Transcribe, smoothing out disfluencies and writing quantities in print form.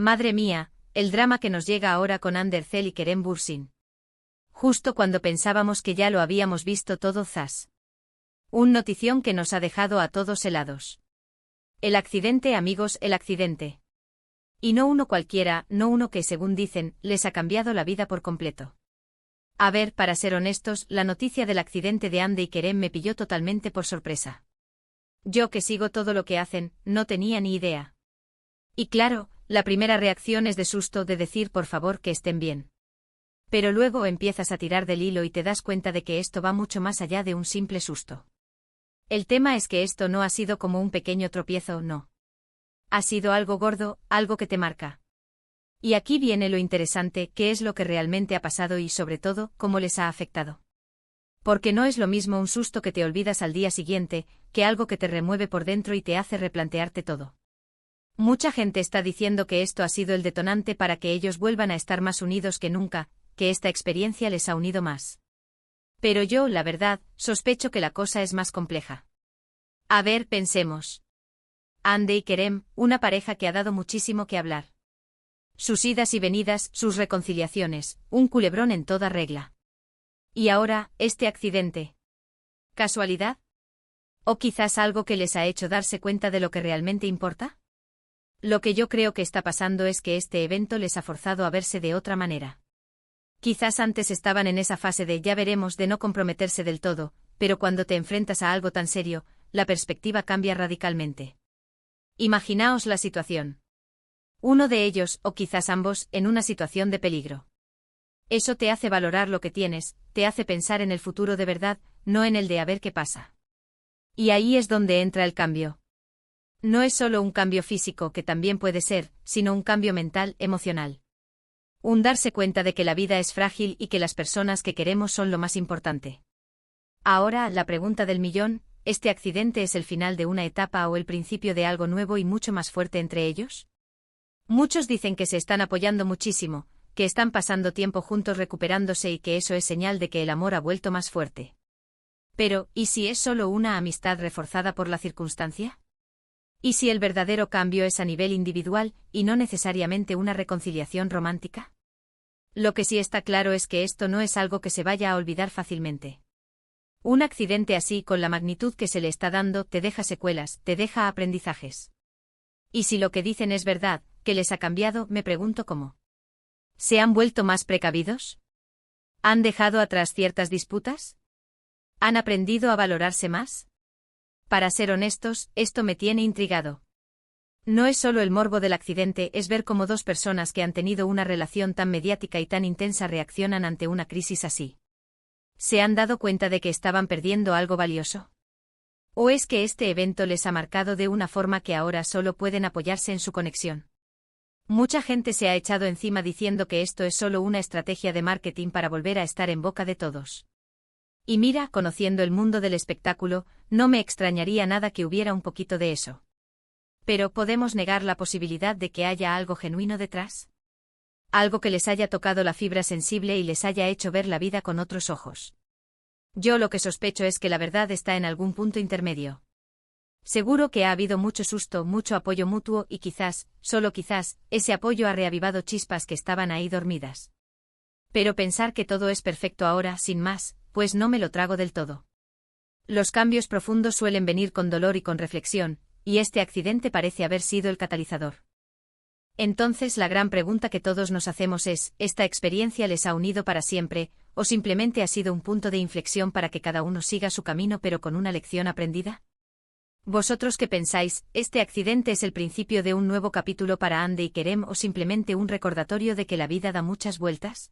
Madre mía, el drama que nos llega ahora con Andercel y Kerem Bürsin. Justo cuando pensábamos que ya lo habíamos visto todo, zas. Un notición que nos ha dejado a todos helados. El accidente, amigos, el accidente. Y no uno cualquiera, no uno que, según dicen, les ha cambiado la vida por completo. A ver, para ser honestos, la noticia del accidente de Ande y Kerem me pilló totalmente por sorpresa. Yo, que sigo todo lo que hacen, no tenía ni idea. Y claro, la primera reacción es de susto, de decir por favor que estén bien. Pero luego empiezas a tirar del hilo y te das cuenta de que esto va mucho más allá de un simple susto. El tema es que esto no ha sido como un pequeño tropiezo, no. Ha sido algo gordo, algo que te marca. Y aquí viene lo interesante, qué es lo que realmente ha pasado y, sobre todo, cómo les ha afectado. Porque no es lo mismo un susto que te olvidas al día siguiente, que algo que te remueve por dentro y te hace replantearte todo. Mucha gente está diciendo que esto ha sido el detonante para que ellos vuelvan a estar más unidos que nunca, que esta experiencia les ha unido más. Pero yo, la verdad, sospecho que la cosa es más compleja. A ver, pensemos. Ande y Kerem, una pareja que ha dado muchísimo que hablar. Sus idas y venidas, sus reconciliaciones, un culebrón en toda regla. Y ahora, este accidente. ¿Casualidad? ¿O quizás algo que les ha hecho darse cuenta de lo que realmente importa? Lo que yo creo que está pasando es que este evento les ha forzado a verse de otra manera. Quizás antes estaban en esa fase de ya veremos, de no comprometerse del todo, pero cuando te enfrentas a algo tan serio, la perspectiva cambia radicalmente. Imaginaos la situación. Uno de ellos, o quizás ambos, en una situación de peligro. Eso te hace valorar lo que tienes, te hace pensar en el futuro de verdad, no en el de a ver qué pasa. Y ahí es donde entra el cambio. No es solo un cambio físico, que también puede ser, sino un cambio mental, emocional. Un darse cuenta de que la vida es frágil y que las personas que queremos son lo más importante. Ahora, la pregunta del millón, ¿este accidente es el final de una etapa o el principio de algo nuevo y mucho más fuerte entre ellos? Muchos dicen que se están apoyando muchísimo, que están pasando tiempo juntos recuperándose y que eso es señal de que el amor ha vuelto más fuerte. Pero, ¿y si es solo una amistad reforzada por la circunstancia? ¿Y si el verdadero cambio es a nivel individual, y no necesariamente una reconciliación romántica? Lo que sí está claro es que esto no es algo que se vaya a olvidar fácilmente. Un accidente así, con la magnitud que se le está dando, te deja secuelas, te deja aprendizajes. Y si lo que dicen es verdad, que les ha cambiado, me pregunto cómo. ¿Se han vuelto más precavidos? ¿Han dejado atrás ciertas disputas? ¿Han aprendido a valorarse más? Para ser honestos, esto me tiene intrigado. No es solo el morbo del accidente, es ver cómo dos personas que han tenido una relación tan mediática y tan intensa reaccionan ante una crisis así. ¿Se han dado cuenta de que estaban perdiendo algo valioso? ¿O es que este evento les ha marcado de una forma que ahora solo pueden apoyarse en su conexión? Mucha gente se ha echado encima diciendo que esto es solo una estrategia de marketing para volver a estar en boca de todos. Y mira, conociendo el mundo del espectáculo, no me extrañaría nada que hubiera un poquito de eso. Pero ¿podemos negar la posibilidad de que haya algo genuino detrás? Algo que les haya tocado la fibra sensible y les haya hecho ver la vida con otros ojos. Yo lo que sospecho es que la verdad está en algún punto intermedio. Seguro que ha habido mucho susto, mucho apoyo mutuo y quizás, solo quizás, ese apoyo ha reavivado chispas que estaban ahí dormidas. Pero pensar que todo es perfecto ahora, sin más, pues no me lo trago del todo. Los cambios profundos suelen venir con dolor y con reflexión, y este accidente parece haber sido el catalizador. Entonces la gran pregunta que todos nos hacemos es, ¿esta experiencia les ha unido para siempre, o simplemente ha sido un punto de inflexión para que cada uno siga su camino pero con una lección aprendida? ¿Vosotros qué pensáis? ¿Este accidente es el principio de un nuevo capítulo para Ande y Kerem o simplemente un recordatorio de que la vida da muchas vueltas?